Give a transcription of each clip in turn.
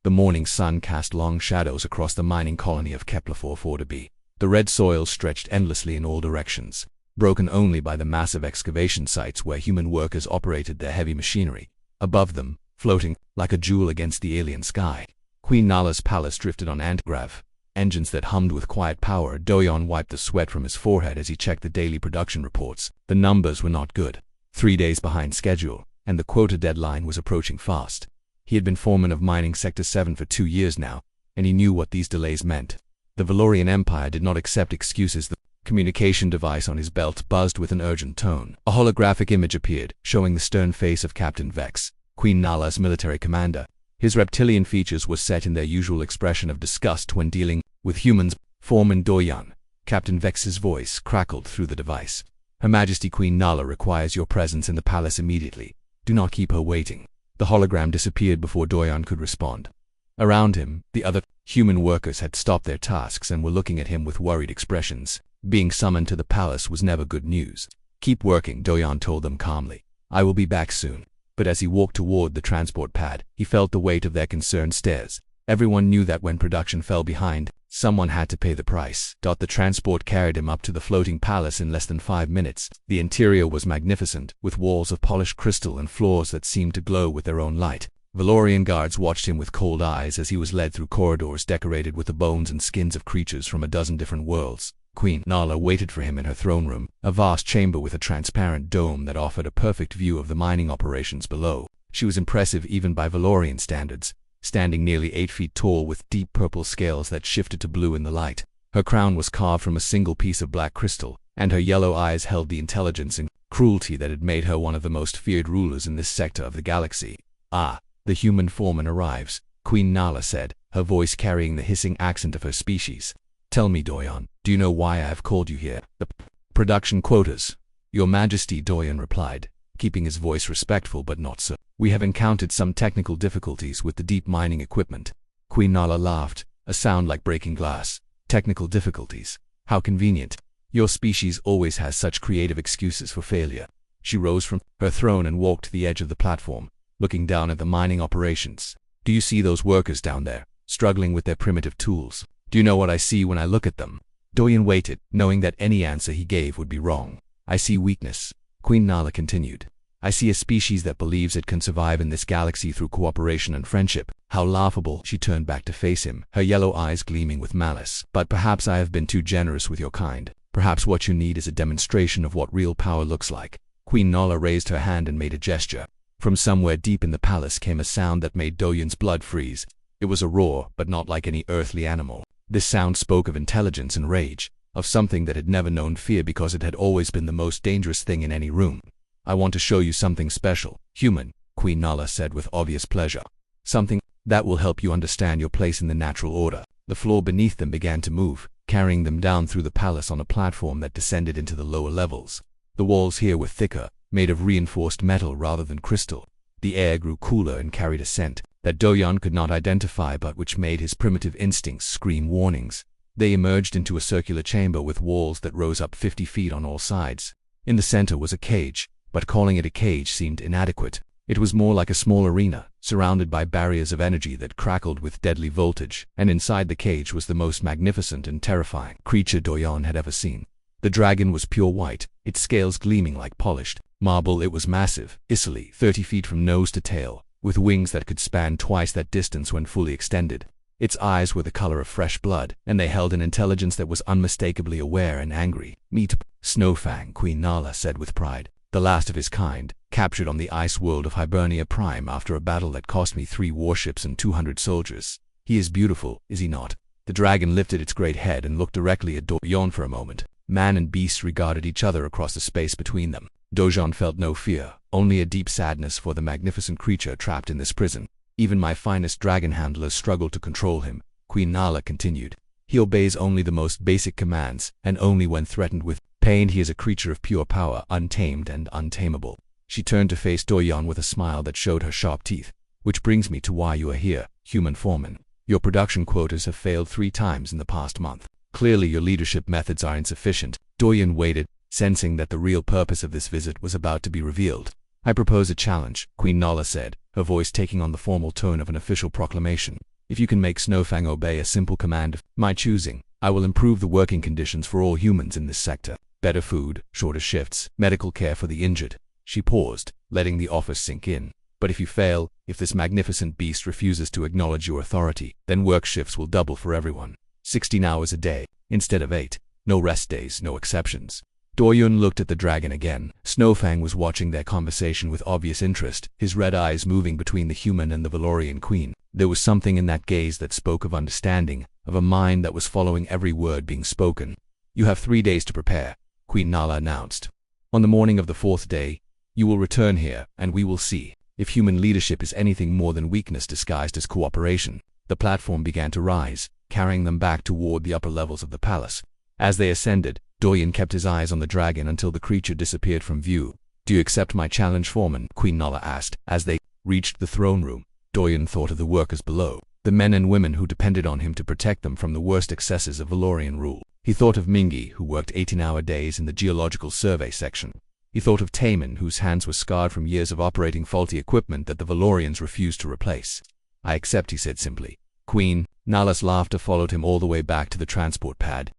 The morning sun cast long shadows across the mining colony of Kepler 44b. The red soil stretched endlessly in all directions, broken only by the massive excavation sites where human workers operated their heavy machinery. Above them, floating like a jewel against the alien sky, Queen Nala's palace drifted on antigrav engines that hummed with quiet power. Doyon wiped the sweat from his forehead as he checked the daily production reports. The numbers were not good. 3 days behind schedule, and the quota deadline was approaching fast. He had been foreman of Mining Sector 7 for 2 years now, and he knew what these delays meant. The Valorian Empire did not accept excuses. The communication device on his belt buzzed with an urgent tone. A holographic image appeared, showing the stern face of Captain Vex, Queen Nala's military commander. His reptilian features were set in their usual expression of disgust when dealing with humans. Foreman Doyon. Captain Vex's voice crackled through the device. Her Majesty Queen Nala requires your presence in the palace immediately. Do not keep her waiting. The hologram disappeared before Doyon could respond. Around him, the other human workers had stopped their tasks and were looking at him with worried expressions. Being summoned to the palace was never good news. Keep working, Doyon told them calmly. I will be back soon. But as he walked toward the transport pad, he felt the weight of their concerned stares. Everyone knew that when production fell behind, someone had to pay the price. The transport carried him up to the floating palace in less than 5 minutes. The interior was magnificent, with walls of polished crystal and floors that seemed to glow with their own light. Valorian guards watched him with cold eyes as he was led through corridors decorated with the bones and skins of creatures from a dozen different worlds. Queen Nala waited for him in her throne room, a vast chamber with a transparent dome that offered a perfect view of the mining operations below. She was impressive even by Valorian standards, standing nearly 8 feet tall with deep purple scales that shifted to blue in the light. Her crown was carved from a single piece of black crystal, and her yellow eyes held the intelligence and cruelty that had made her one of the most feared rulers in this sector of the galaxy. Ah, the human foreman arrives, Queen Nala said, her voice carrying the hissing accent of her species. Tell me, Doyon, do you know why I have called you here? The production quotas. Your Majesty, Doyon replied, keeping his voice respectful but not so. We have encountered some technical difficulties with the deep mining equipment. Queen Nala laughed, a sound like breaking glass. Technical difficulties. How convenient. Your species always has such creative excuses for failure. She rose from her throne and walked to the edge of the platform, looking down at the mining operations. Do you see those workers down there, struggling with their primitive tools? Do you know what I see when I look at them? Doyon waited, knowing that any answer he gave would be wrong. I see weakness. Queen Nala continued. I see a species that believes it can survive in this galaxy through cooperation and friendship. How laughable. She turned back to face him, her yellow eyes gleaming with malice. But perhaps I have been too generous with your kind. Perhaps what you need is a demonstration of what real power looks like. Queen Nala raised her hand and made a gesture. From somewhere deep in the palace came a sound that made Doyon's blood freeze. It was a roar, but not like any earthly animal. This sound spoke of intelligence and rage, of something that had never known fear because it had always been the most dangerous thing in any room. I want to show you something special, human, Queen Nala said with obvious pleasure. Something that will help you understand your place in the natural order. The floor beneath them began to move, carrying them down through the palace on a platform that descended into the lower levels. The walls here were thicker, made of reinforced metal rather than crystal. The air grew cooler and carried a scent that Doyon could not identify but which made his primitive instincts scream warnings. They emerged into a circular chamber with walls that rose up 50 feet on all sides. In the center was a cage, but calling it a cage seemed inadequate. It was more like a small arena, surrounded by barriers of energy that crackled with deadly voltage, and inside the cage was the most magnificent and terrifying creature Doyon had ever seen. The dragon was pure white, its scales gleaming like polished marble. It was massive, easily 30 feet from nose to tail, with wings that could span twice that distance when fully extended. Its eyes were the color of fresh blood, and they held an intelligence that was unmistakably aware and angry. Meet Snowfang, Queen Nala said with pride. The last of his kind, captured on the ice world of Hibernia Prime after a battle that cost me 3 warships and 200 soldiers. He is beautiful, is he not? The dragon lifted its great head and looked directly at Doyon for a moment. Man and beast regarded each other across the space between them. Doyon felt no fear, only a deep sadness for the magnificent creature trapped in this prison. Even my finest dragon handlers struggled to control him, Queen Nala continued. He obeys only the most basic commands, and only when threatened with pain. He is a creature of pure power, untamed and untamable. She turned to face Doyon with a smile that showed her sharp teeth. Which brings me to why you are here, human foreman. Your production quotas have failed 3 times in the past month. Clearly your leadership methods are insufficient. Doyon waited, sensing that the real purpose of this visit was about to be revealed. I propose a challenge, Queen Nala said, her voice taking on the formal tone of an official proclamation. If you can make Snowfang obey a simple command of my choosing, I will improve the working conditions for all humans in this sector. Better food, shorter shifts, medical care for the injured. She paused, letting the offer sink in. But if you fail, if this magnificent beast refuses to acknowledge your authority, then work shifts will double for everyone. 16 hours a day, instead of 8. No rest days, no exceptions. Doyun looked at the dragon again. Snowfang was watching their conversation with obvious interest, his red eyes moving between the human and the Valorian queen. There was something in that gaze that spoke of understanding, of a mind that was following every word being spoken. You have 3 days to prepare, Queen Nala announced. On the morning of the 4th day, you will return here, and we will see if human leadership is anything more than weakness disguised as cooperation. The platform began to rise, carrying them back toward the upper levels of the palace. As they ascended, Doyun kept his eyes on the dragon until the creature disappeared from view. Do you accept my challenge, Foreman? Queen Nala asked. As they reached the throne room, Doyun thought of the workers below, the men and women who depended on him to protect them from the worst excesses of Valorian rule. He thought of Mingi, who worked 18-hour days in the geological survey section. He thought of Taman, whose hands were scarred from years of operating faulty equipment that the Valorians refused to replace. I accept, he said simply. Queen Nala's laughter followed him all the way back to the transport pad.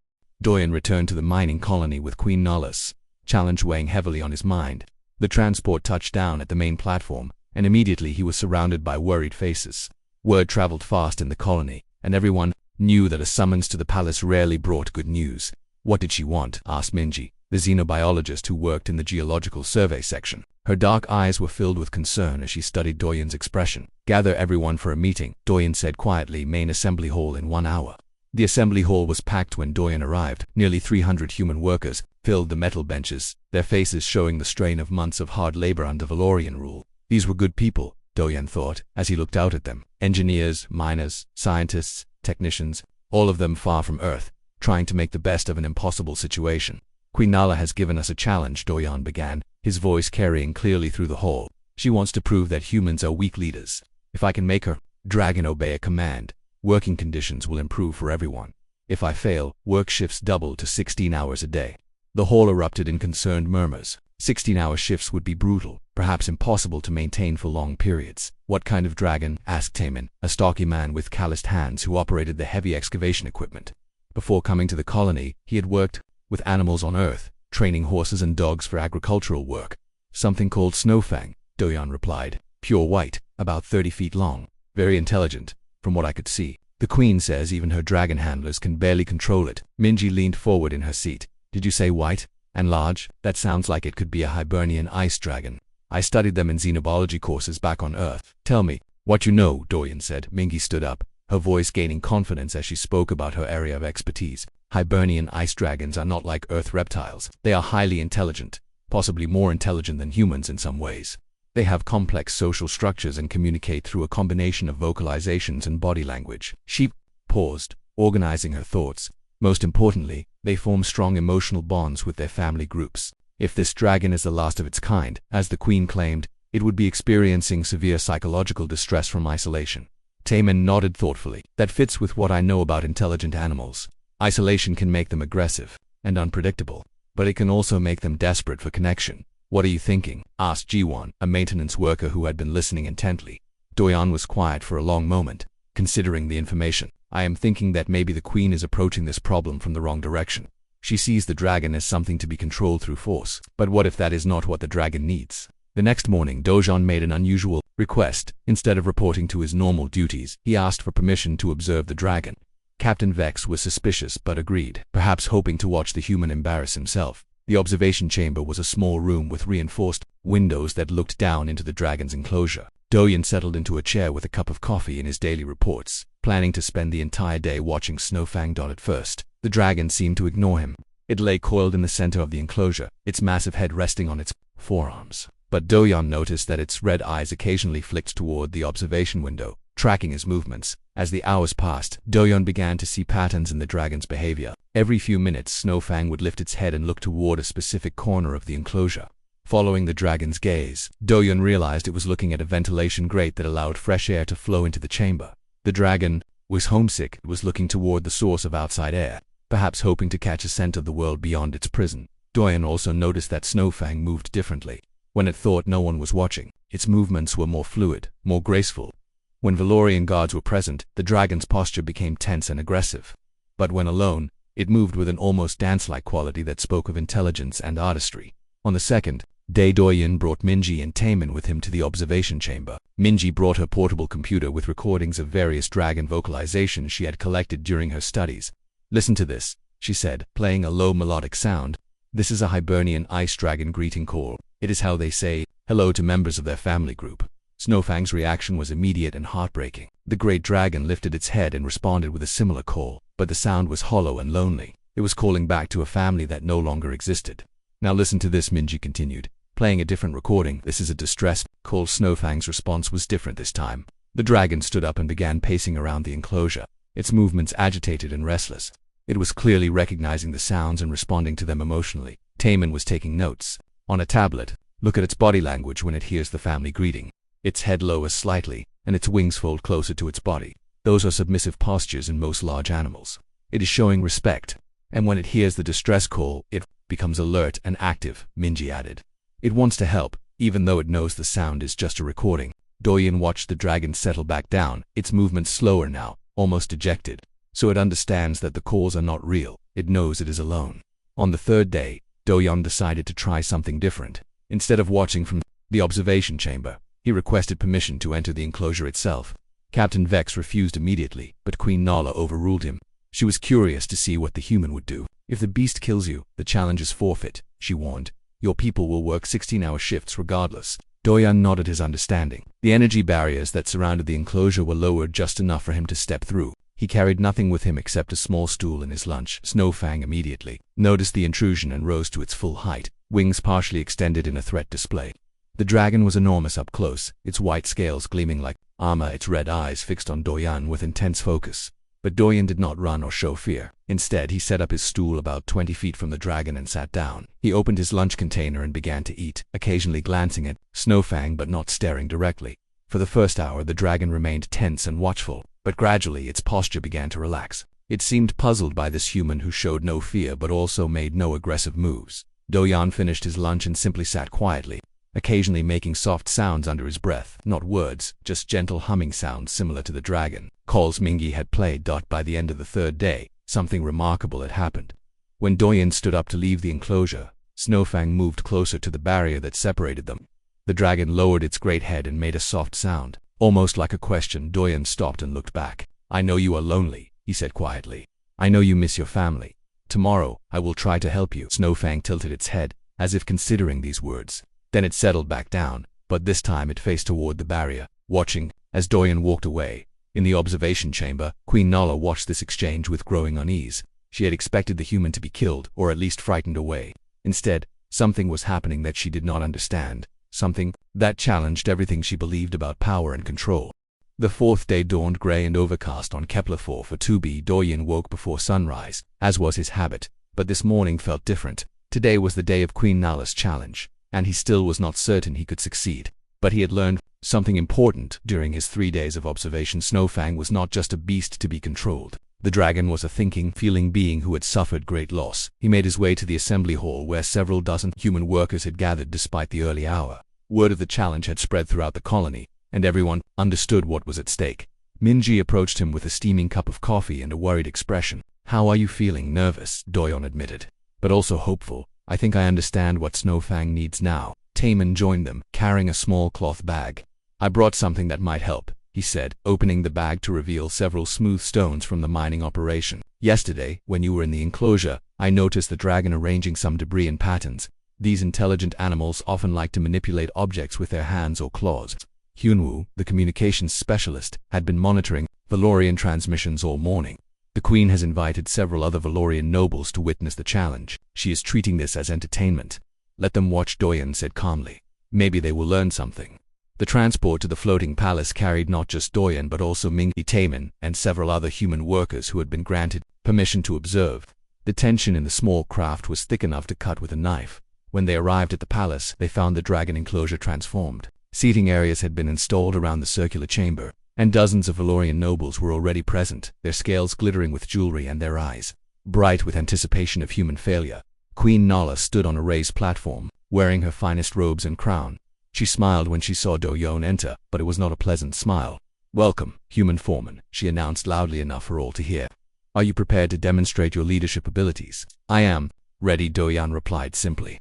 Doyun returned to the mining colony with Queen Nala's challenge weighing heavily on his mind. The transport touched down at the main platform, and immediately he was surrounded by worried faces. Word traveled fast in the colony, and everyone knew that a summons to the palace rarely brought good news. What did she want? Asked Minji, the xenobiologist who worked in the geological survey section. Her dark eyes were filled with concern as she studied Doyun's expression. Gather everyone for a meeting, Doyun said quietly. Main assembly hall in 1 hour. The assembly hall was packed when Doyun arrived. Nearly 300 human workers filled the metal benches, their faces showing the strain of months of hard labor under Valorian rule. These were good people, Doyun thought, as he looked out at them. Engineers, miners, scientists, technicians, all of them far from Earth, trying to make the best of an impossible situation. Queen Nala has given us a challenge, Doyun began, his voice carrying clearly through the hall. She wants to prove that humans are weak leaders. If I can make her dragon obey a command, working conditions will improve for everyone. If I fail, work shifts double to 16 hours a day. The hall erupted in concerned murmurs. 16-hour shifts would be brutal, perhaps impossible to maintain for long periods. What kind of dragon? Asked Taman, a stocky man with calloused hands who operated the heavy excavation equipment. Before coming to the colony, he had worked with animals on Earth, training horses and dogs for agricultural work. Something called Snowfang, Doyun replied. Pure white, about 30 feet long. Very intelligent, from what I could see. The queen says even her dragon handlers can barely control it. Minji leaned forward in her seat. Did you say white? And large? That sounds like it could be a Hibernian ice dragon. I studied them in xenobiology courses back on Earth. Tell me what you know, Doyun said. Mingi stood up, her voice gaining confidence as she spoke about her area of expertise. Hibernian ice dragons are not like Earth reptiles. They are highly intelligent, possibly more intelligent than humans in some ways. They have complex social structures and communicate through a combination of vocalizations and body language. She paused, organizing her thoughts. Most importantly, they form strong emotional bonds with their family groups. If this dragon is the last of its kind, as the queen claimed, it would be experiencing severe psychological distress from isolation. Taman nodded thoughtfully. That fits with what I know about intelligent animals. Isolation can make them aggressive and unpredictable, but it can also make them desperate for connection. What are you thinking? Asked Jiwon, a maintenance worker who had been listening intently. Doyun was quiet for a long moment, considering the information. I am thinking that maybe the queen is approaching this problem from the wrong direction. She sees the dragon as something to be controlled through force. But what if that is not what the dragon needs? The next morning, Dojan made an unusual request. Instead of reporting to his normal duties, he asked for permission to observe the dragon. Captain Vex was suspicious but agreed, perhaps hoping to watch the human embarrass himself. The observation chamber was a small room with reinforced windows that looked down into the dragon's enclosure. Doyun settled into a chair with a cup of coffee in his daily reports, planning to spend the entire day watching Snowfang. At first, the dragon seemed to ignore him. It lay coiled in the center of the enclosure, its massive head resting on its forearms. But Doyun noticed that its red eyes occasionally flicked toward the observation window, tracking his movements. As the hours passed, Doyun began to see patterns in the dragon's behavior. Every few minutes, Snowfang would lift its head and look toward a specific corner of the enclosure. Following the dragon's gaze, Doyun realized it was looking at a ventilation grate that allowed fresh air to flow into the chamber. The dragon was homesick. It was looking toward the source of outside air, perhaps hoping to catch a scent of the world beyond its prison. Doyun also noticed that Snowfang moved differently. When it thought no one was watching, its movements were more fluid, more graceful. When Valorian guards were present, the dragon's posture became tense and aggressive. But when alone, it moved with an almost dance-like quality that spoke of intelligence and artistry. On the second day, Doyen brought Minji and Taemin with him to the observation chamber. Minji brought her portable computer with recordings of various dragon vocalizations she had collected during her studies. "Listen to this," she said, playing a low melodic sound. "This is a Hibernian ice dragon greeting call. It is how they say hello to members of their family group." Snowfang's reaction was immediate and heartbreaking. The great dragon lifted its head and responded with a similar call, but the sound was hollow and lonely. It was calling back to a family that no longer existed. "Now listen to this," Minji continued, playing a different recording. "This is a distress call." Snowfang's response was different this time. The dragon stood up and began pacing around the enclosure, its movements agitated and restless. It was clearly recognizing the sounds and responding to them emotionally. Taemin was taking notes. On a tablet, look at its body language when it hears the family greeting. Its head lowers slightly, and its wings fold closer to its body. Those are submissive postures in most large animals. It is showing respect. And when it hears the distress call, it becomes alert and active, Minji added. It wants to help, even though it knows the sound is just a recording. Doyen watched the dragon settle back down, its movements slower now, almost dejected. So it understands that the calls are not real. It knows it is alone. On the third day, Doyen decided to try something different. Instead of watching from the observation chamber, he requested permission to enter the enclosure itself. Captain Vex refused immediately, but Queen Nala overruled him. She was curious to see what the human would do. "If the beast kills you, the challenge is forfeit," she warned. "Your people will work 16-hour shifts regardless." Doyen nodded his understanding. The energy barriers that surrounded the enclosure were lowered just enough for him to step through. He carried nothing with him except a small stool and his lunch. Snowfang immediately noticed the intrusion and rose to its full height, wings partially extended in a threat display. The dragon was enormous up close, its white scales gleaming like armor, its red eyes fixed on Doyen with intense focus. But Doyen did not run or show fear. Instead, he set up his stool about 20 feet from the dragon and sat down. He opened his lunch container and began to eat, occasionally glancing at Snowfang but not staring directly. For the first hour, the dragon remained tense and watchful, but gradually its posture began to relax. It seemed puzzled by this human who showed no fear but also made no aggressive moves. Doyen finished his lunch and simply sat quietly, occasionally making soft sounds under his breath, not words, just gentle humming sounds similar to the dragon calls Mingi had played. By the end of the third day, something remarkable had happened. When Doyen stood up to leave the enclosure, Snowfang moved closer to the barrier that separated them. The dragon lowered its great head and made a soft sound, almost like a question. Doyen stopped and looked back. "I know you are lonely," he said quietly. "I know you miss your family. Tomorrow, I will try to help you." Snowfang tilted its head, as if considering these words. Then it settled back down, but this time it faced toward the barrier, watching as Doyen walked away. In the observation chamber, Queen Nala watched this exchange with growing unease. She had expected the human to be killed, or at least frightened away. Instead, something was happening that she did not understand, something that challenged everything she believed about power and control. The fourth day dawned gray and overcast on Kepler 4 for 2b. Doyen woke before sunrise, as was his habit, but this morning felt different. Today was the day of Queen Nala's challenge, and he still was not certain he could succeed. But he had learned something important during his 3 days of observation. Snowfang was not just a beast to be controlled. The dragon was a thinking, feeling being who had suffered great loss. He made his way to the assembly hall where several dozen human workers had gathered despite the early hour. Word of the challenge had spread throughout the colony, and everyone understood what was at stake. Minji approached him with a steaming cup of coffee and a worried expression. "How are you feeling?" "Nervous," Doyen admitted, "but also hopeful. I think I understand what Snowfang needs now." Taemin joined them, carrying a small cloth bag. "I brought something that might help," he said, opening the bag to reveal several smooth stones from the mining operation. "Yesterday, when you were in the enclosure, I noticed the dragon arranging some debris in patterns. These intelligent animals often like to manipulate objects with their hands or claws." Hyunwoo, the communications specialist, had been monitoring Valorian transmissions all morning. "The Queen has invited several other Valorian nobles to witness the challenge. She is treating this as entertainment." "Let them watch," Doyen said calmly. "Maybe they will learn something." The transport to the floating palace carried not just Doyen but also Mingi, Taemin, and several other human workers who had been granted permission to observe. The tension in the small craft was thick enough to cut with a knife. When they arrived at the palace, they found the dragon enclosure transformed. Seating areas had been installed around the circular chamber, and dozens of Valorian nobles were already present, their scales glittering with jewelry and their eyes bright with anticipation of human failure. Queen Nala stood on a raised platform, wearing her finest robes and crown. She smiled when she saw Doyen enter, but it was not a pleasant smile. "Welcome, human Foreman," she announced loudly enough for all to hear. "Are you prepared to demonstrate your leadership abilities?" "I am ready," Doyan replied simply.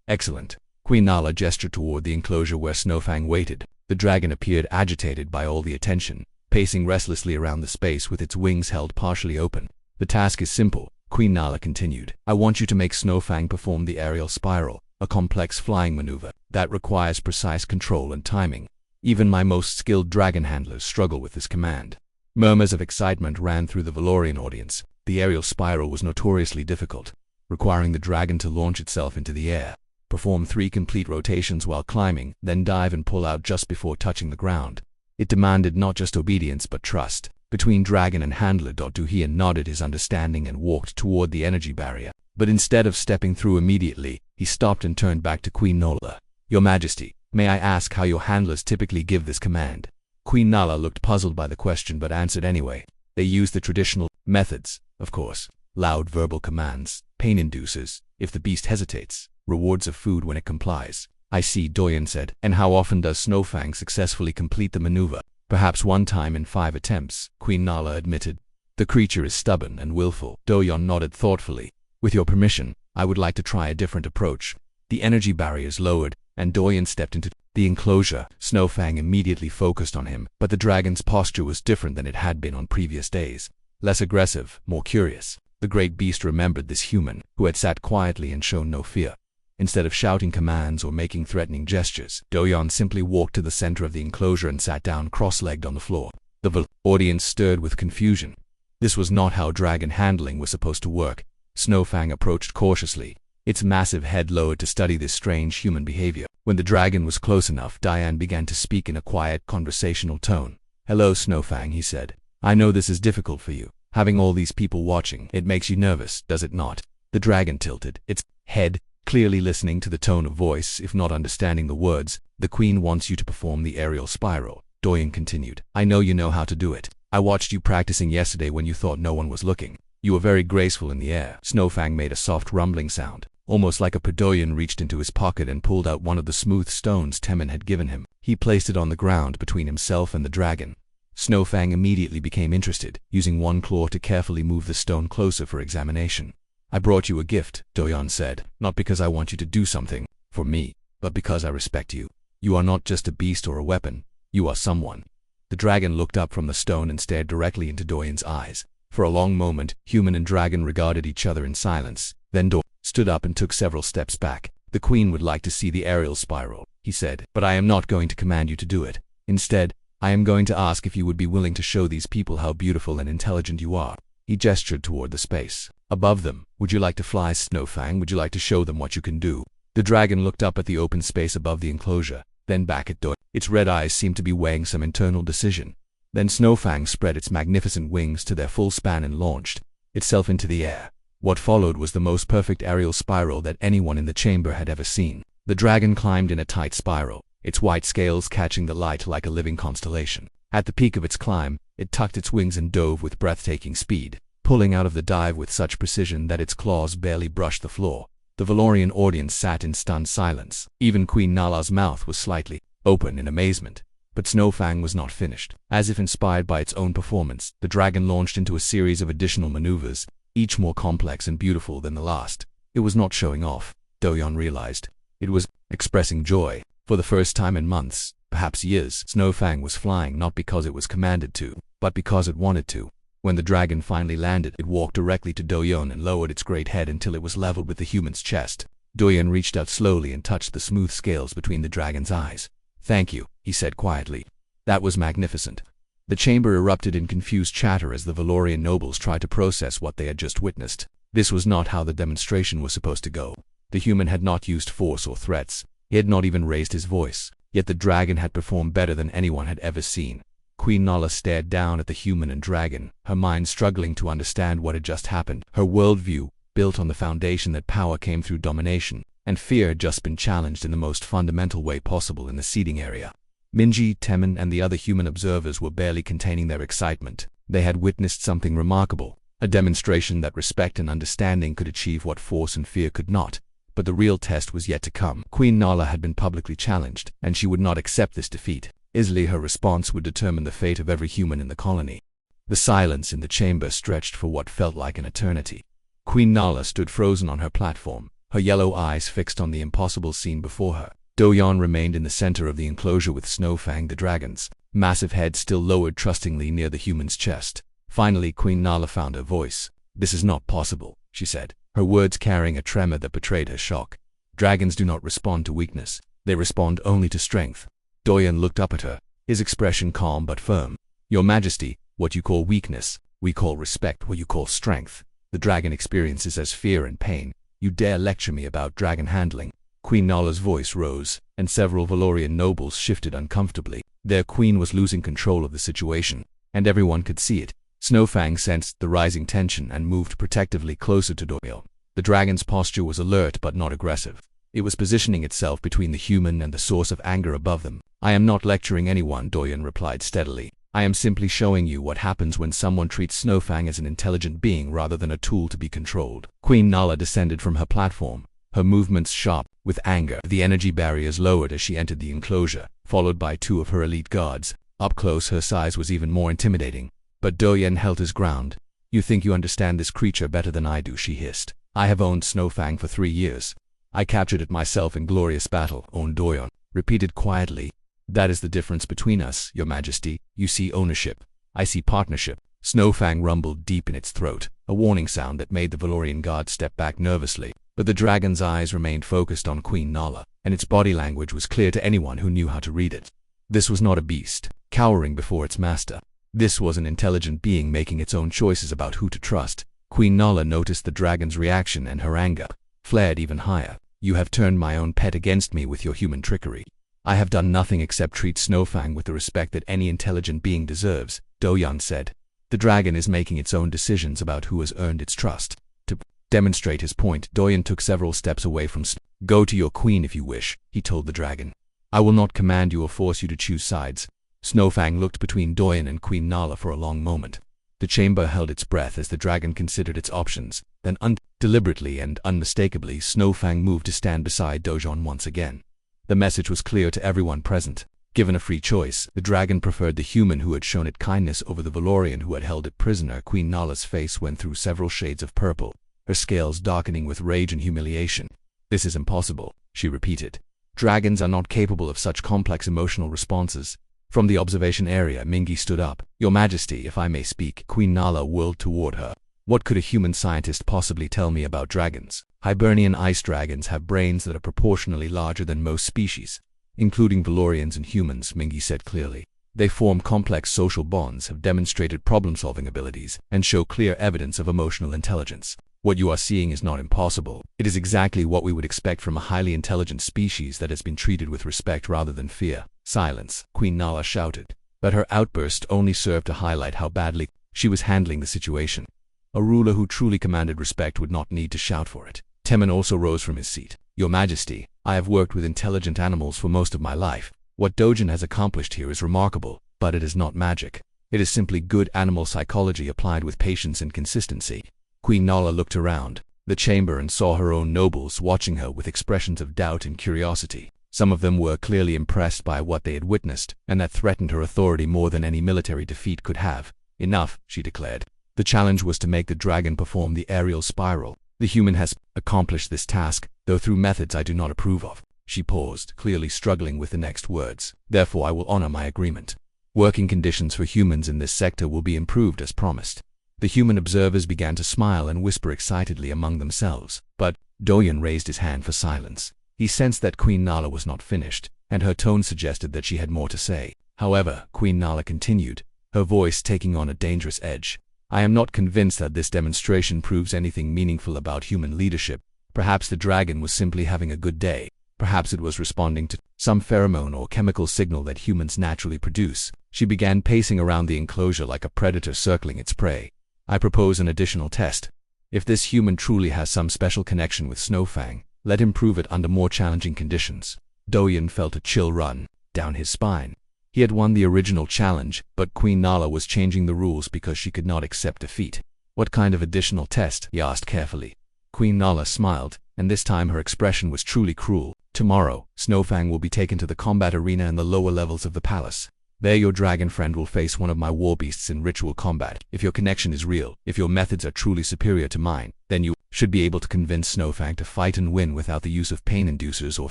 "Excellent." Queen Nala gestured toward the enclosure where Snowfang waited. The dragon appeared agitated by all the attention, pacing restlessly around the space with its wings held partially open. "The task is simple," Queen Nala continued. "I want you to make Snowfang perform the aerial spiral, a complex flying maneuver that requires precise control and timing. Even my most skilled dragon handlers struggle with this command." Murmurs of excitement ran through the Valorian audience. The aerial spiral was notoriously difficult, requiring the dragon to launch itself into the air, perform 3 complete rotations while climbing, then dive and pull out just before touching the ground. It demanded not just obedience but trust. Between dragon and handler, Duhian nodded his understanding and walked toward the energy barrier. But instead of stepping through immediately, he stopped and turned back to Queen Nala. "Your Majesty, may I ask how your handlers typically give this command?" Queen Nala looked puzzled by the question but answered anyway. "They use the traditional methods, of course. Loud verbal commands, pain inducers if the beast hesitates, rewards of food when it complies." "I see," Doyan said. "And how often does Snowfang successfully complete the maneuver?" "Perhaps 1 time in 5 attempts," Queen Nala admitted. "The creature is stubborn and willful." Doyan nodded thoughtfully. "With your permission, I would like to try a different approach." The energy barriers lowered, and Doyan stepped into the enclosure. Snowfang immediately focused on him, but the dragon's posture was different than it had been on previous days. Less aggressive, more curious. The great beast remembered this human, who had sat quietly and shown no fear. Instead of shouting commands or making threatening gestures, Doyan simply walked to the center of the enclosure and sat down cross-legged on the floor. The audience stirred with confusion. This was not how dragon handling was supposed to work. Snowfang approached cautiously, its massive head lowered to study this strange human behavior. When the dragon was close enough, Diane began to speak in a quiet, conversational tone. "Hello, Snowfang," he said. "I know this is difficult for you. Having all these people watching, it makes you nervous, does it not?" The dragon tilted its head, clearly listening to the tone of voice, if not understanding the words. "The Queen wants you to perform the aerial spiral," Doyan continued. "I know you know how to do it. I watched you practicing yesterday when you thought no one was looking. You were very graceful in the air." Snowfang made a soft rumbling sound, almost like a Doyan reached into his pocket and pulled out one of the smooth stones Temin had given him. He placed it on the ground between himself and the dragon. Snowfang immediately became interested, using one claw to carefully move the stone closer for examination. "I brought you a gift," Doyan said, "not because I want you to do something for me, but because I respect you. You are not just a beast or a weapon, you are someone." The dragon looked up from the stone and stared directly into Doyan's eyes. For a long moment, human and dragon regarded each other in silence. Then Doyan stood up and took several steps back. "The Queen would like to see the aerial spiral," he said, "but I am not going to command you to do it. Instead, I am going to ask if you would be willing to show these people how beautiful and intelligent you are." He gestured toward the space above them. "Would you like to fly, Snowfang? Would you like to show them what you can do?" The dragon looked up at the open space above the enclosure, then back at Doyan. Its red eyes seemed to be weighing some internal decision. Then Snowfang spread its magnificent wings to their full span and launched itself into the air. What followed was the most perfect aerial spiral that anyone in the chamber had ever seen. The dragon climbed in a tight spiral, its white scales catching the light like a living constellation. At the peak of its climb, it tucked its wings and dove with breathtaking speed, pulling out of the dive with such precision that its claws barely brushed the floor. The Valorian audience sat in stunned silence. Even Queen Nala's mouth was slightly open in amazement. But Snowfang was not finished. As if inspired by its own performance, the dragon launched into a series of additional maneuvers, each more complex and beautiful than the last. It was not showing off, Doyan realized. It was expressing joy. For the first time in months, perhaps years, Snowfang was flying not because it was commanded to, but because it wanted to. When the dragon finally landed, it walked directly to Doyan and lowered its great head until it was leveled with the human's chest. Doyan reached out slowly and touched the smooth scales between the dragon's eyes. "Thank you," he said quietly. "That was magnificent." The chamber erupted in confused chatter as the Valorian nobles tried to process what they had just witnessed. This was not how the demonstration was supposed to go. The human had not used force or threats. He had not even raised his voice. Yet the dragon had performed better than anyone had ever seen. Queen Nala stared down at the human and dragon, her mind struggling to understand what had just happened. Her worldview, built on the foundation that power came through domination, and fear had just been challenged in the most fundamental way possible in the seating area. Minji, Temin, and the other human observers were barely containing their excitement. They had witnessed something remarkable, a demonstration that respect and understanding could achieve what force and fear could not. But the real test was yet to come. Queen Nala had been publicly challenged, and she would not accept this defeat. Easily her response would determine the fate of every human in the colony. The silence in the chamber stretched for what felt like an eternity. Queen Nala stood frozen on her platform, her yellow eyes fixed on the impossible scene before her. Do-Yon remained in the center of the enclosure with Snowfang the dragon's massive head still lowered trustingly near the human's chest. Finally, Queen Nala found her voice. "This is not possible," she said, her words carrying a tremor that betrayed her shock. "Dragons do not respond to weakness. They respond only to strength." Do-Yon looked up at her, his expression calm but firm. "Your Majesty, what you call weakness, we call respect, what you call strength. The dragon experiences as fear and pain. You dare lecture me about dragon handling?" Queen Nala's voice rose, and several Valorian nobles shifted uncomfortably. Their queen was losing control of the situation, and everyone could see it. Snowfang sensed the rising tension and moved protectively closer to Do-Yon. The dragon's posture was alert but not aggressive. It was positioning itself between the human and the source of anger above them. "I am not lecturing anyone," Do-Yon replied steadily. "I am simply showing you what happens when someone treats Snowfang as an intelligent being rather than a tool to be controlled." Queen Nala descended from her platform, her movements sharp with anger. The energy barriers lowered as she entered the enclosure, followed by two of her elite guards. Up close, her size was even more intimidating. But Do-Yon held his ground. "You think you understand this creature better than I do," she hissed. "I have owned Snowfang for 3 years. I captured it myself in glorious battle," Do-Yon repeated quietly. "That is the difference between us, Your Majesty. You see ownership. I see partnership." Snowfang rumbled deep in its throat, a warning sound that made the Valorian guard step back nervously. But the dragon's eyes remained focused on Queen Nala, and its body language was clear to anyone who knew how to read it. This was not a beast, cowering before its master. This was an intelligent being making its own choices about who to trust. Queen Nala noticed the dragon's reaction, and her anger flared even higher. "You have turned my own pet against me with your human trickery. I have done nothing except treat Snowfang with the respect that any intelligent being deserves," Do-Yon said. "The dragon is making its own decisions about who has earned its trust." To demonstrate his point, Do-Yon took several steps away from "Go to your queen if you wish," he told the dragon. "I will not command you or force you to choose sides." Snowfang looked between Do-Yon and Queen Nala for a long moment. The chamber held its breath as the dragon considered its options. Then deliberately and unmistakably, Snowfang moved to stand beside Do-Yon once again. The message was clear to everyone present. Given a free choice, the dragon preferred the human who had shown it kindness over the Valorian who had held it prisoner. Queen Nala's face went through several shades of purple, her scales darkening with rage and humiliation. "This is impossible," she repeated. "Dragons are not capable of such complex emotional responses." From the observation area, Mingi stood up. "Your Majesty, if I may speak." Queen Nala whirled toward her. "What could a human scientist possibly tell me about dragons? Hibernian ice dragons have brains that are proportionally larger than most species, including Valorians and humans," Mingi said clearly. "They form complex social bonds, have demonstrated problem-solving abilities, and show clear evidence of emotional intelligence. What you are seeing is not impossible. It is exactly what we would expect from a highly intelligent species that has been treated with respect rather than fear." "Silence," Queen Nala shouted. But her outburst only served to highlight how badly she was handling the situation. A ruler who truly commanded respect would not need to shout for it. Temmin also rose from his seat. "Your Majesty, I have worked with intelligent animals for most of my life. What Do-Yon has accomplished here is remarkable, but it is not magic. It is simply good animal psychology applied with patience and consistency." Queen Nala looked around the chamber and saw her own nobles watching her with expressions of doubt and curiosity. Some of them were clearly impressed by what they had witnessed, and that threatened her authority more than any military defeat could have. "Enough," she declared. The challenge was to make the dragon perform the aerial spiral. "The human has accomplished this task, though through methods I do not approve of." She paused, clearly struggling with the next words. "Therefore I will honor my agreement. Working conditions for humans in this sector will be improved as promised." The human observers began to smile and whisper excitedly among themselves. But Do-Yon raised his hand for silence. He sensed that Queen Nala was not finished, and her tone suggested that she had more to say. However, Queen Nala continued, her voice taking on a dangerous edge. "I am not convinced that this demonstration proves anything meaningful about human leadership. Perhaps the dragon was simply having a good day. Perhaps it was responding to some pheromone or chemical signal that humans naturally produce." She began pacing around the enclosure like a predator circling its prey. "I propose an additional test. If this human truly has some special connection with Snowfang, let him prove it under more challenging conditions." Do-Yon felt a chill run down his spine. He had won the original challenge, but Queen Nala was changing the rules because she could not accept defeat. "What kind of additional test?" he asked carefully. Queen Nala smiled, and this time her expression was truly cruel. Tomorrow, Snowfang will be taken to the combat arena in the lower levels of the palace. There your dragon friend will face one of my war beasts in ritual combat. If your connection is real, if your methods are truly superior to mine, then you should be able to convince Snowfang to fight and win without the use of pain inducers or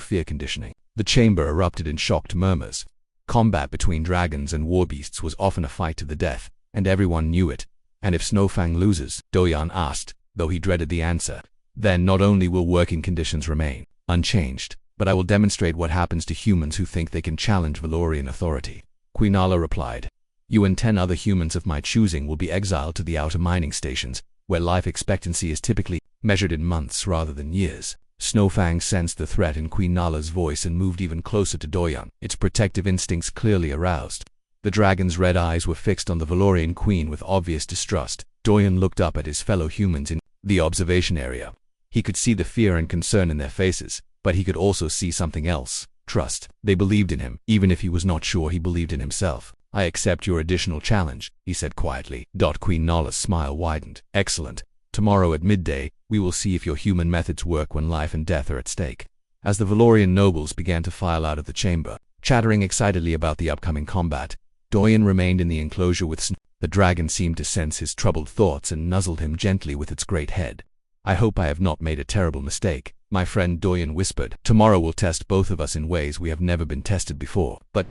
fear conditioning. The chamber erupted in shocked murmurs. Combat between dragons and war beasts was often a fight to the death, and everyone knew it. And if Snowfang loses, Doyan asked, though he dreaded the answer, then not only will working conditions remain unchanged, but I will demonstrate what happens to humans who think they can challenge Valorian authority. Queen Nala replied, you and 10 other humans of my choosing will be exiled to the outer mining stations, where life expectancy is typically measured in months rather than years. Snowfang sensed the threat in Queen Nala's voice and moved even closer to Doyan, its protective instincts clearly aroused. The dragon's red eyes were fixed on the Valorian queen with obvious distrust. Doyan looked up at his fellow humans in the observation area. He could see the fear and concern in their faces, but he could also see something else: trust. They believed in him, even if he was not sure he believed in himself. I accept your additional challenge, he said quietly. Queen Nala's smile widened. Excellent. Tomorrow at midday, we will see if your human methods work when life and death are at stake. As the Valorian nobles began to file out of the chamber, chattering excitedly about the upcoming combat, Doyan remained in the enclosure with Snow. The dragon seemed to sense his troubled thoughts and nuzzled him gently with its great head. I hope I have not made a terrible mistake, my friend, Doyan whispered. Tomorrow will test both of us in ways we have never been tested before. But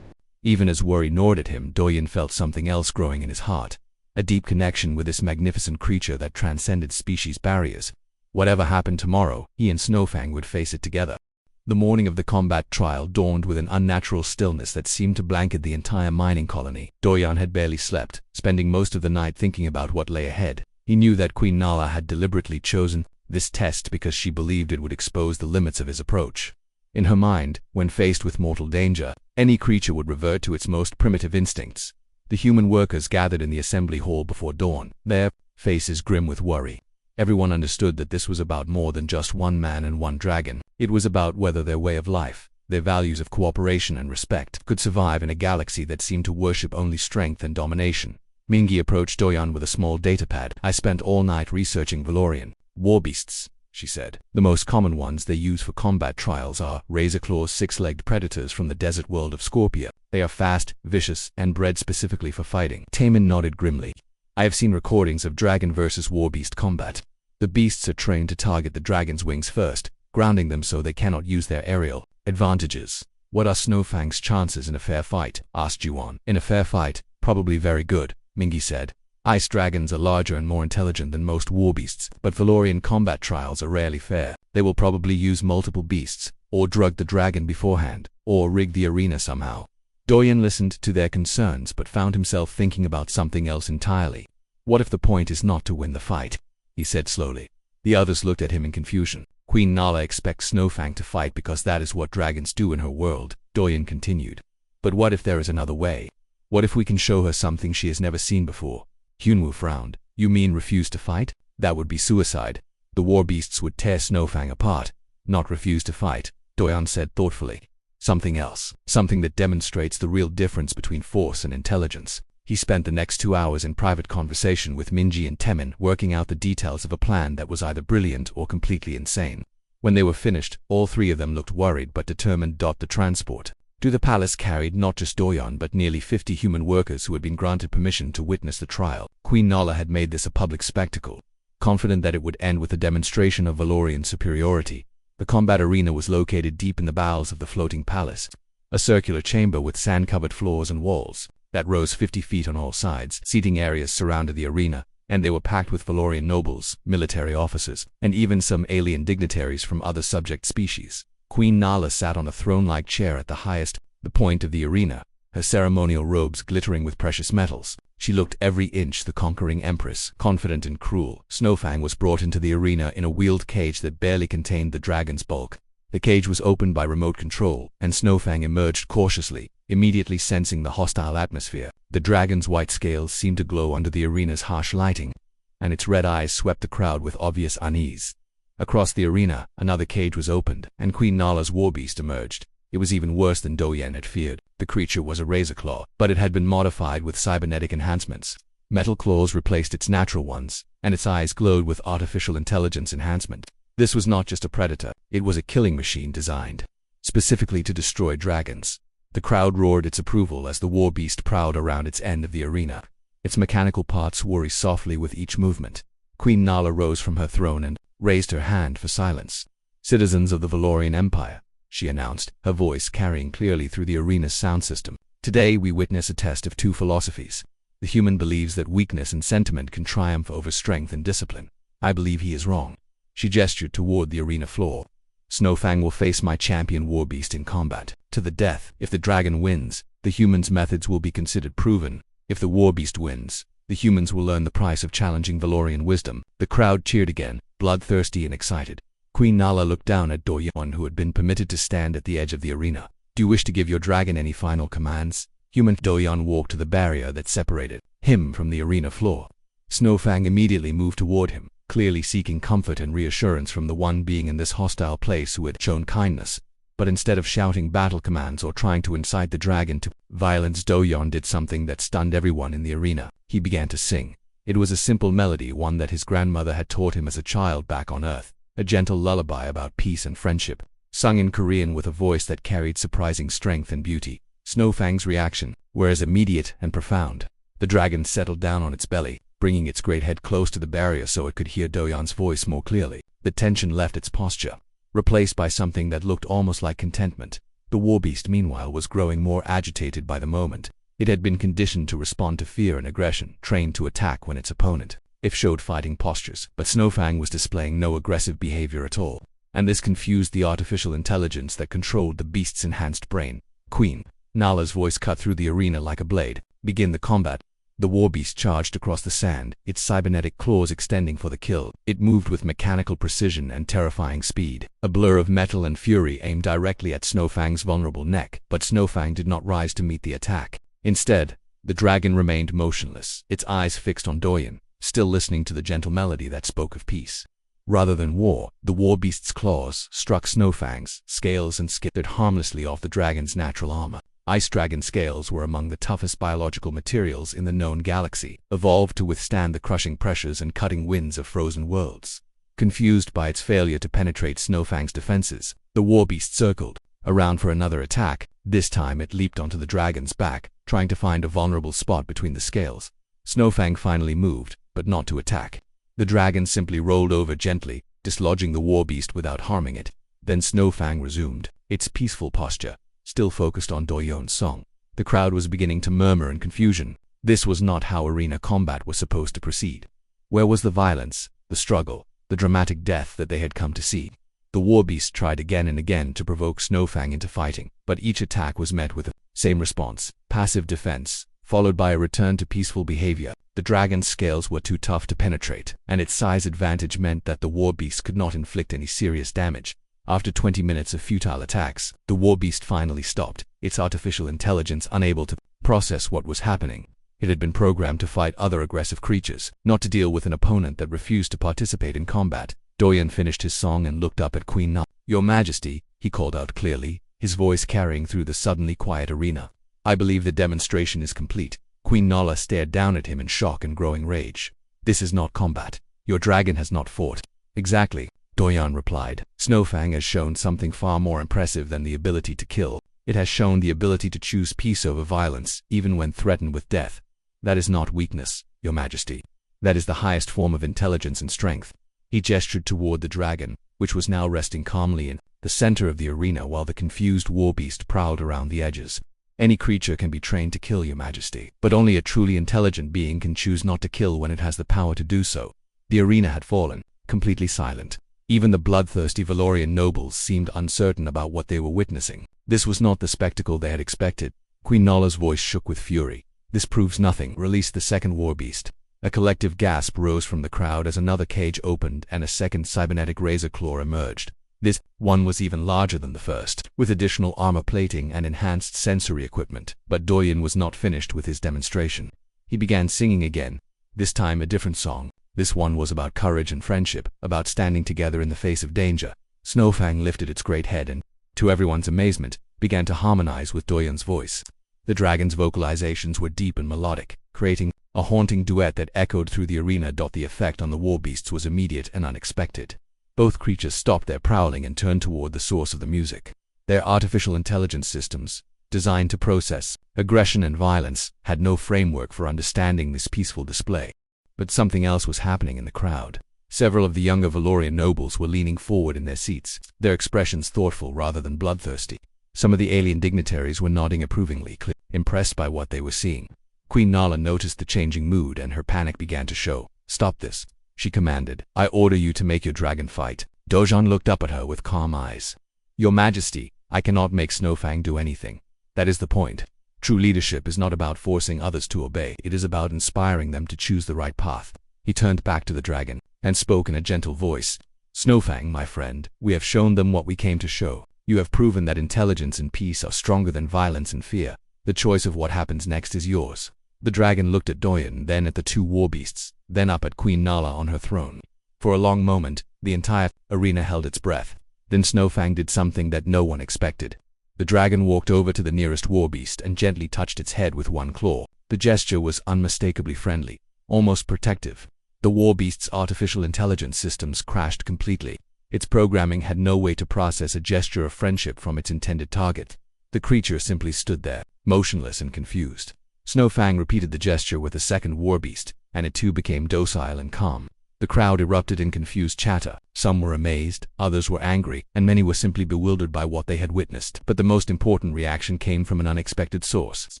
even as worry gnawed at him, Doyan felt something else growing in his heart. A deep connection with this magnificent creature that transcended species barriers. Whatever happened tomorrow, he and Snowfang would face it together. The morning of the combat trial dawned with an unnatural stillness that seemed to blanket the entire mining colony. Doyan had barely slept, spending most of the night thinking about what lay ahead. He knew that Queen Nala had deliberately chosen this test because she believed it would expose the limits of his approach. In her mind, when faced with mortal danger, any creature would revert to its most primitive instincts. The human workers gathered in the assembly hall before dawn, their faces grim with worry. Everyone understood that this was about more than just one man and one dragon. It was about whether their way of life, their values of cooperation and respect, could survive in a galaxy that seemed to worship only strength and domination. Mingi approached Doyan with a small datapad. I spent all night researching Valorian war beasts, she said. The most common ones they use for combat trials are razor-claws, six-legged predators from the desert world of Scorpia. They are fast, vicious, and bred specifically for fighting. Taman nodded grimly. I have seen recordings of dragon versus war beast combat. The beasts are trained to target the dragon's wings first, grounding them so they cannot use their aerial advantages. What are Snowfang's chances in a fair fight? Asked Juan. In a fair fight, probably very good, Mingi said. Ice dragons are larger and more intelligent than most war beasts, but Valorian combat trials are rarely fair. They will probably use multiple beasts, or drug the dragon beforehand, or rig the arena somehow. Doyan listened to their concerns but found himself thinking about something else entirely. What if the point is not to win the fight? He said slowly. The others looked at him in confusion. Queen Nala expects Snowfang to fight because that is what dragons do in her world, Doyan continued. But what if there is another way? What if we can show her something she has never seen before? Hyunwoo frowned. You mean refuse to fight? That would be suicide. The war beasts would tear Snowfang apart. Not refuse to fight, Doyan said thoughtfully. Something else. Something that demonstrates the real difference between force and intelligence. He spent the next 2 hours in private conversation with Mingi and Temin, working out the details of a plan that was either brilliant or completely insane. When they were finished, all three of them looked worried but determined. The transport to the palace carried not just Doyan but nearly 50 human workers who had been granted permission to witness the trial. Queen Nala had made this a public spectacle. Confident that it would end with a demonstration of Valorian superiority, the combat arena was located deep in the bowels of the floating palace, a circular chamber with sand-covered floors and walls that rose 50 feet on all sides. Seating areas surrounded the arena, and they were packed with Valorian nobles, military officers, and even some alien dignitaries from other subject species. Queen Nala sat on a throne-like chair at the highest point of the arena, her ceremonial robes glittering with precious metals. She looked every inch the conquering empress, confident and cruel. Snowfang was brought into the arena in a wheeled cage that barely contained the dragon's bulk. The cage was opened by remote control, and Snowfang emerged cautiously, immediately sensing the hostile atmosphere. The dragon's white scales seemed to glow under the arena's harsh lighting, and its red eyes swept the crowd with obvious unease. Across the arena, another cage was opened, and Queen Nala's warbeast emerged. It was even worse than Doyan had feared. The creature was a razor claw, but it had been modified with cybernetic enhancements. Metal claws replaced its natural ones, and its eyes glowed with artificial intelligence enhancement. This was not just a predator, it was a killing machine designed specifically to destroy dragons. The crowd roared its approval as the war beast prowled around its end of the arena. Its mechanical parts worry softly with each movement. Queen Nala rose from her throne and raised her hand for silence. "Citizens of the Valorian Empire," she announced, her voice carrying clearly through the arena's sound system. "Today we witness a test of two philosophies. The human believes that weakness and sentiment can triumph over strength and discipline. I believe he is wrong." She gestured toward the arena floor. "Snowfang will face my champion warbeast in combat, to the death. If the dragon wins, the human's methods will be considered proven. If the warbeast wins, the humans will learn the price of challenging Valorian wisdom." The crowd cheered again, bloodthirsty and excited. Queen Nala looked down at Doyon, who had been permitted to stand at the edge of the arena. "Do you wish to give your dragon any final commands?" Human Doyon walked to the barrier that separated him from the arena floor. Snowfang immediately moved toward him, clearly seeking comfort and reassurance from the one being in this hostile place who had shown kindness. But instead of shouting battle commands or trying to incite the dragon to violence, Doyon did something that stunned everyone in the arena. He began to sing. It was a simple melody, one that his grandmother had taught him as a child back on Earth, a gentle lullaby about peace and friendship, sung in Korean with a voice that carried surprising strength and beauty. Snowfang's reaction was immediate and profound. The dragon settled down on its belly, bringing its great head close to the barrier so it could hear Doyon's voice more clearly. The tension left its posture, replaced by something that looked almost like contentment. The warbeast, meanwhile, was growing more agitated by the moment. It had been conditioned to respond to fear and aggression, trained to attack when its opponent showed fighting postures. But Snowfang was displaying no aggressive behavior at all, and this confused the artificial intelligence that controlled the beast's enhanced brain. "Queen Nala's voice cut through the arena like a blade. "Begin the combat." The warbeast charged across the sand, its cybernetic claws extending for the kill. It moved with mechanical precision and terrifying speed. A blur of metal and fury aimed directly at Snowfang's vulnerable neck, but Snowfang did not rise to meet the attack. Instead, the dragon remained motionless, its eyes fixed on Doyon, still listening to the gentle melody that spoke of peace rather than war. The warbeast's claws struck Snowfang's scales and skipped harmlessly off the dragon's natural armor. Ice dragon scales were among the toughest biological materials in the known galaxy, evolved to withstand the crushing pressures and cutting winds of frozen worlds. Confused by its failure to penetrate Snowfang's defenses, the warbeast circled around for another attack. This time it leaped onto the dragon's back, trying to find a vulnerable spot between the scales. Snowfang finally moved, but not to attack. The dragon simply rolled over gently, dislodging the warbeast without harming it. Then Snowfang resumed its peaceful posture, still focused on Doyon's song. The crowd was beginning to murmur in confusion. This was not how arena combat was supposed to proceed. Where was the violence, the struggle, the dramatic death that they had come to see? The warbeast tried again and again to provoke Snowfang into fighting, but each attack was met with the same response: passive defense, followed by a return to peaceful behavior. The dragon's scales were too tough to penetrate, and its size advantage meant that the warbeast could not inflict any serious damage. After 20 minutes of futile attacks, the warbeast finally stopped, its artificial intelligence unable to process what was happening. It had been programmed to fight other aggressive creatures, not to deal with an opponent that refused to participate in combat. Doyon finished his song and looked up at Queen Nala. "Your Majesty," he called out clearly, his voice carrying through the suddenly quiet arena. "I believe the demonstration is complete." Queen Nala stared down at him in shock and growing rage. "This is not combat. Your dragon has not fought." "Exactly," Doyon replied. "Snowfang has shown something far more impressive than the ability to kill. It has shown the ability to choose peace over violence, even when threatened with death. That is not weakness, Your Majesty. That is the highest form of intelligence and strength." He gestured toward the dragon, which was now resting calmly in the center of the arena while the confused warbeast prowled around the edges. "Any creature can be trained to kill, Your Majesty, but only a truly intelligent being can choose not to kill when it has the power to do so." The arena had fallen, completely silent. Even the bloodthirsty Valorian nobles seemed uncertain about what they were witnessing. This was not the spectacle they had expected. Queen Nala's voice shook with fury. "This proves nothing. Release the second warbeast." A collective gasp rose from the crowd as another cage opened and a second cybernetic razor claw emerged. This one was even larger than the first, with additional armor plating and enhanced sensory equipment. But Doyon was not finished with his demonstration. He began singing again, this time a different song. This one was about courage and friendship, about standing together in the face of danger. Snowfang lifted its great head and, to everyone's amazement, began to harmonize with Doyon's voice. The dragon's vocalizations were deep and melodic, creating a haunting duet that echoed through the arena. The effect on the warbeasts was immediate and unexpected. Both creatures stopped their prowling and turned toward the source of the music. Their artificial intelligence systems, designed to process aggression and violence, had no framework for understanding this peaceful display. But something else was happening in the crowd. Several of the younger Valorian nobles were leaning forward in their seats, their expressions thoughtful rather than bloodthirsty. Some of the alien dignitaries were nodding approvingly, impressed by what they were seeing. Queen Nala noticed the changing mood and her panic began to show. "Stop this," she commanded. "I order you to make your dragon fight." Dojan looked up at her with calm eyes. "Your Majesty, I cannot make Snowfang do anything. That is the point. True leadership is not about forcing others to obey. It is about inspiring them to choose the right path." He turned back to the dragon and spoke in a gentle voice. "Snowfang, my friend, we have shown them what we came to show. You have proven that intelligence and peace are stronger than violence and fear. The choice of what happens next is yours." The dragon looked at Doyan, then at the two war beasts, then up at Queen Nala on her throne. For a long moment, the entire arena held its breath. Then Snowfang did something that no one expected. The dragon walked over to the nearest war beast and gently touched its head with one claw. The gesture was unmistakably friendly, almost protective. The war beast's artificial intelligence systems crashed completely. Its programming had no way to process a gesture of friendship from its intended target. The creature simply stood there, motionless and confused. Snowfang repeated the gesture with a second war beast, and it too became docile and calm. The crowd erupted in confused chatter. Some were amazed, others were angry, and many were simply bewildered by what they had witnessed. But the most important reaction came from an unexpected source.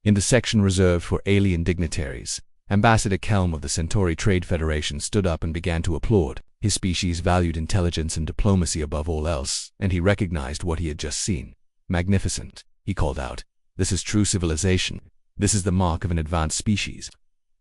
In the section reserved for alien dignitaries, Ambassador Kelm of the Centauri Trade Federation stood up and began to applaud. His species valued intelligence and diplomacy above all else, and he recognized what he had just seen. "Magnificent," he called out. "This is true civilization. This is the mark of an advanced species."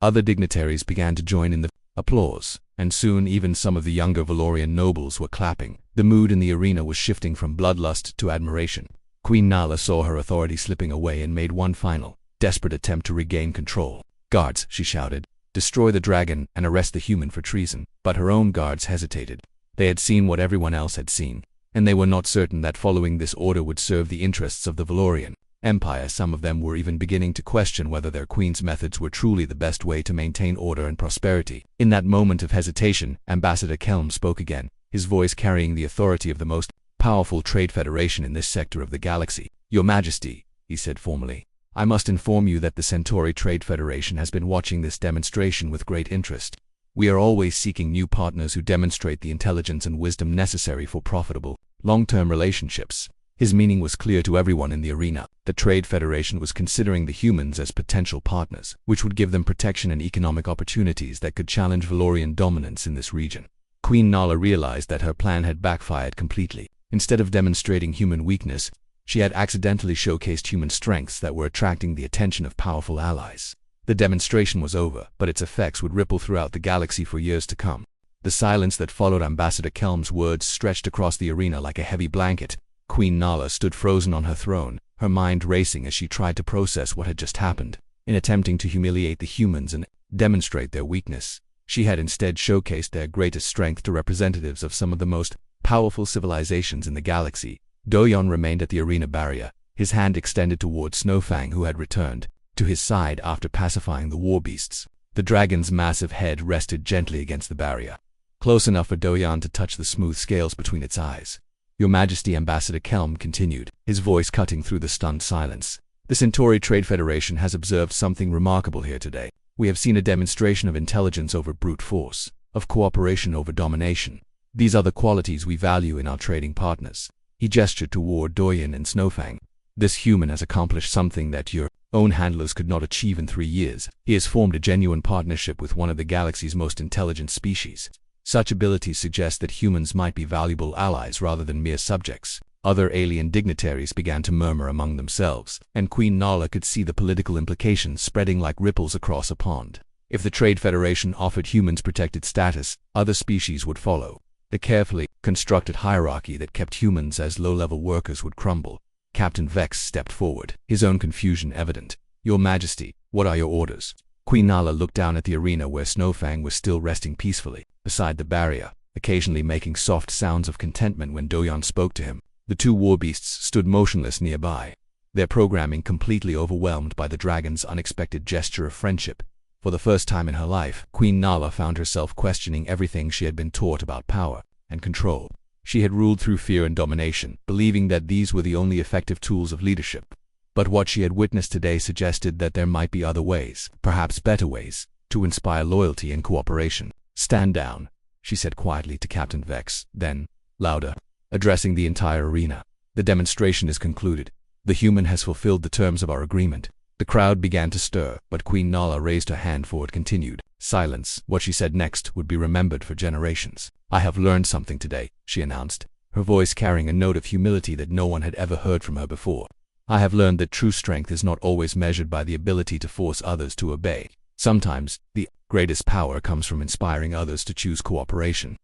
Other dignitaries began to join in the applause, and soon even some of the younger Valorian nobles were clapping. The mood in the arena was shifting from bloodlust to admiration. Queen Nala saw her authority slipping away and made one final, desperate attempt to regain control. "Guards," she shouted, "destroy the dragon and arrest the human for treason." But her own guards hesitated. They had seen what everyone else had seen, and they were not certain that following this order would serve the interests of the Valorian Empire. Some of them were even beginning to question whether their queen's methods were truly the best way to maintain order and prosperity. In that moment of hesitation, Ambassador Kelm spoke again, his voice carrying the authority of the most powerful trade federation in this sector of the galaxy. "Your Majesty," he said formally, "I must inform you that the Centauri Trade Federation has been watching this demonstration with great interest. We are always seeking new partners who demonstrate the intelligence and wisdom necessary for profitable, long-term relationships." His meaning was clear to everyone in the arena. The Trade Federation was considering the humans as potential partners, which would give them protection and economic opportunities that could challenge Valorian dominance in this region. Queen Nala realized that her plan had backfired completely. Instead of demonstrating human weakness, she had accidentally showcased human strengths that were attracting the attention of powerful allies. The demonstration was over, but its effects would ripple throughout the galaxy for years to come. The silence that followed Ambassador Kelm's words stretched across the arena like a heavy blanket. Queen Nala stood frozen on her throne, her mind racing as she tried to process what had just happened. In attempting to humiliate the humans and demonstrate their weakness, she had instead showcased their greatest strength to representatives of some of the most powerful civilizations in the galaxy. Doyon remained at the arena barrier, his hand extended towards Snowfang, who had returned to his side after pacifying the war beasts. The dragon's massive head rested gently against the barrier, close enough for Doyon to touch the smooth scales between its eyes. "Your Majesty," Ambassador Kelm continued, his voice cutting through the stunned silence. "The Centauri Trade Federation has observed something remarkable here today. We have seen a demonstration of intelligence over brute force, of cooperation over domination. These are the qualities we value in our trading partners." He gestured toward Doyen and Snowfang. "This human has accomplished something that your own handlers could not achieve in 3 years. He has formed a genuine partnership with one of the galaxy's most intelligent species. Such abilities suggest that humans might be valuable allies rather than mere subjects." Other alien dignitaries began to murmur among themselves, and Queen Nala could see the political implications spreading like ripples across a pond. If the Trade Federation offered humans protected status, other species would follow. The carefully constructed hierarchy that kept humans as low-level workers would crumble. Captain Vex stepped forward, his own confusion evident. "Your Majesty, what are your orders?" Queen Nala looked down at the arena where Snowfang was still resting peacefully beside the barrier, occasionally making soft sounds of contentment when Doyon spoke to him. The two war beasts stood motionless nearby, their programming completely overwhelmed by the dragon's unexpected gesture of friendship. For the first time in her life, Queen Nala found herself questioning everything she had been taught about power and control. She had ruled through fear and domination, believing that these were the only effective tools of leadership. But what she had witnessed today suggested that there might be other ways, perhaps better ways, to inspire loyalty and cooperation. "Stand down," she said quietly to Captain Vex, then, louder, addressing the entire arena. "The demonstration is concluded. The human has fulfilled the terms of our agreement." The crowd began to stir, but Queen Nala raised her hand for it continued. Silence. What she said next would be remembered for generations. "I have learned something today," she announced, her voice carrying a note of humility that no one had ever heard from her before. "I have learned that true strength is not always measured by the ability to force others to obey. Sometimes, the greatest power comes from inspiring others to choose cooperation."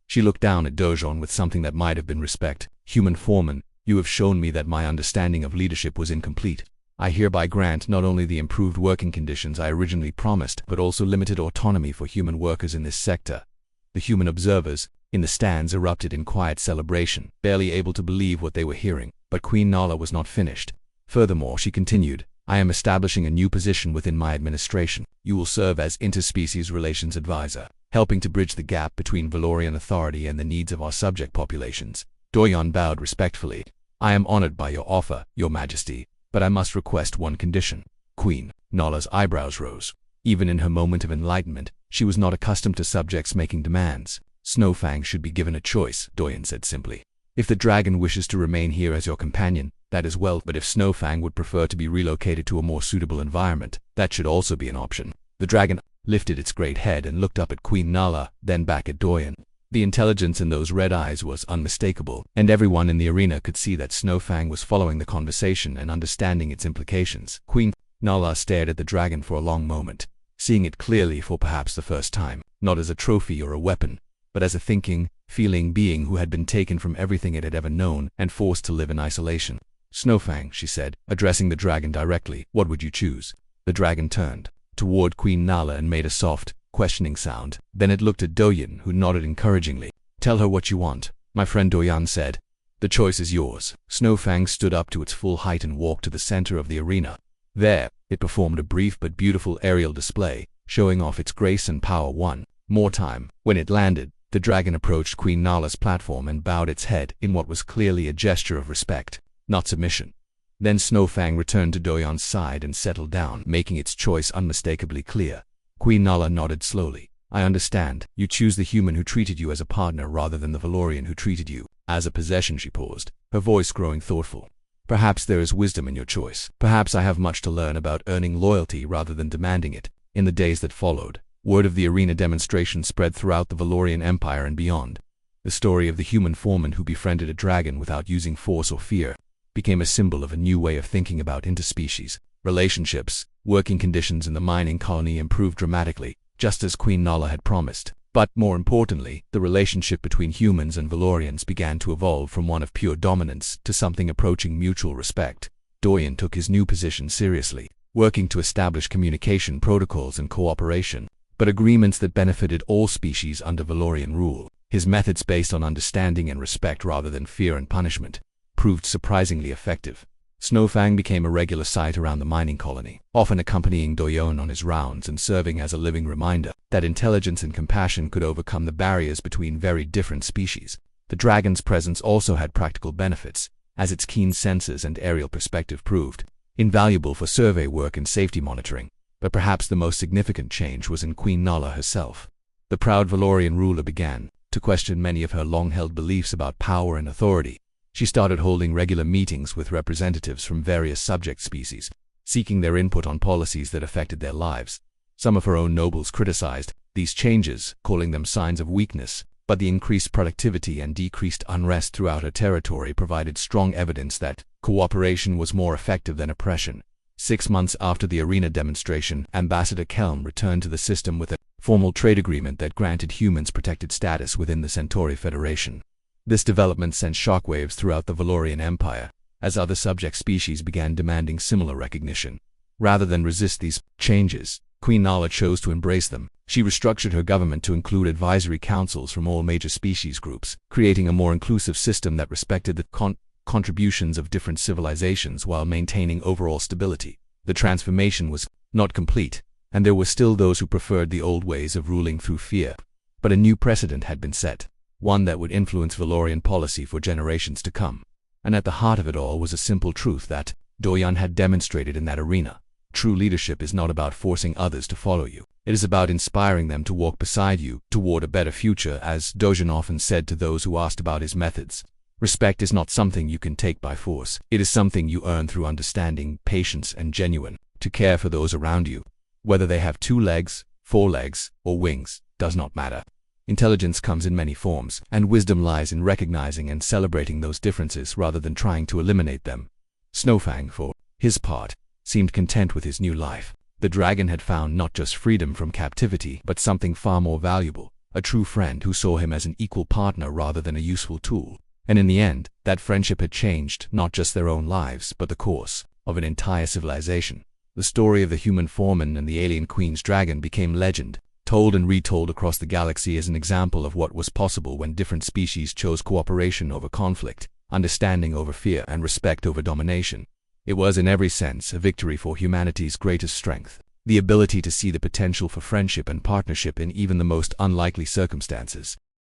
She looked down at Dojon with something that might have been respect. "Human Foreman, you have shown me that my understanding of leadership was incomplete. I hereby grant not only the improved working conditions I originally promised, but also limited autonomy for human workers in this sector." The human observers in the stands erupted in quiet celebration, barely able to believe what they were hearing. But Queen Nala was not finished. Furthermore, she continued, "I am establishing a new position within my administration. You will serve as interspecies relations advisor, helping to bridge the gap between Valorian authority and the needs of our subject populations." Doyon bowed respectfully. "I am honored by your offer, Your Majesty, but I must request one condition." Queen Nala's eyebrows rose. Even in her moment of enlightenment, she was not accustomed to subjects making demands. "Snowfang should be given a choice," Doyon said simply. "If the dragon wishes to remain here as your companion, that is well, but if Snowfang would prefer to be relocated to a more suitable environment, that should also be an option." The dragon lifted its great head and looked up at Queen Nala, then back at Doyon. The intelligence in those red eyes was unmistakable, and everyone in the arena could see that Snowfang was following the conversation and understanding its implications. Queen Nala stared at the dragon for a long moment, seeing it clearly for perhaps the first time, not as a trophy or a weapon, but as a thinking, feeling being who had been taken from everything it had ever known and forced to live in isolation. "Snowfang," she said, addressing the dragon directly, "what would you choose?" The dragon turned toward Queen Nala and made a soft, questioning sound. Then it looked at Doyon, who nodded encouragingly. "Tell her what you want," my friend Doyon said. "The choice is yours." Snowfang stood up to its full height and walked to the center of the arena. There, it performed a brief but beautiful aerial display, showing off its grace and power one more time. When it landed, the dragon approached Queen Nala's platform and bowed its head in what was clearly a gesture of respect, not submission. Then Snowfang returned to Doyon's side and settled down, making its choice unmistakably clear. Queen Nala nodded slowly. "I understand. You choose the human who treated you as a partner rather than the Valorian who treated you as a possession." She paused, her voice growing thoughtful. "Perhaps there is wisdom in your choice. Perhaps I have much to learn about earning loyalty rather than demanding it." In the days that followed, word of the arena demonstration spread throughout the Valorian Empire and beyond. The story of the human foreman who befriended a dragon without using force or fear became a symbol of a new way of thinking about interspecies relationships. Working conditions in the mining colony improved dramatically, just as Queen Nala had promised. But, more importantly, the relationship between humans and Valorians began to evolve from one of pure dominance to something approaching mutual respect. Doyon took his new position seriously, working to establish communication protocols and cooperation, but agreements that benefited all species under Valorian rule. His methods based on understanding and respect rather than fear and punishment proved surprisingly effective. Snowfang became a regular sight around the mining colony, often accompanying Doyon on his rounds and serving as a living reminder that intelligence and compassion could overcome the barriers between very different species. The dragon's presence also had practical benefits, as its keen senses and aerial perspective proved invaluable for survey work and safety monitoring. But perhaps the most significant change was in Queen Nala herself. The proud Valorian ruler began to question many of her long-held beliefs about power and authority. She started holding regular meetings with representatives from various subject species, seeking their input on policies that affected their lives. Some of her own nobles criticized these changes, calling them signs of weakness, but the increased productivity and decreased unrest throughout her territory provided strong evidence that cooperation was more effective than oppression. 6 months after the arena demonstration, Ambassador Kelm returned to the system with a formal trade agreement that granted humans protected status within the Centauri Federation. This development sent shockwaves throughout the Valorian Empire, as other subject species began demanding similar recognition. Rather than resist these changes, Queen Nala chose to embrace them. She restructured her government to include advisory councils from all major species groups, creating a more inclusive system that respected the contributions of different civilizations while maintaining overall stability. The transformation was not complete, and there were still those who preferred the old ways of ruling through fear. But a new precedent had been set. one that would influence Valorian policy for generations to come. And at the heart of it all was a simple truth that Doyan had demonstrated in that arena. True leadership is not about forcing others to follow you. It is about inspiring them to walk beside you toward a better future, as Dojan often said to those who asked about his methods. Respect is not something you can take by force. It is something you earn through understanding, patience, and genuine to care for those around you. Whether they have 2 legs, 4 legs, or wings, does not matter. Intelligence comes in many forms, and wisdom lies in recognizing and celebrating those differences rather than trying to eliminate them. Snowfang, for his part, seemed content with his new life. The dragon had found not just freedom from captivity, but something far more valuable, a true friend who saw him as an equal partner rather than a useful tool. And in the end, that friendship had changed not just their own lives, but the course of an entire civilization. The story of the human Foreman and the alien Queen's dragon became legend, told and retold across the galaxy as an example of what was possible when different species chose cooperation over conflict, understanding over fear, and respect over domination. It was in every sense a victory for humanity's greatest strength, the ability to see the potential for friendship and partnership in even the most unlikely circumstances.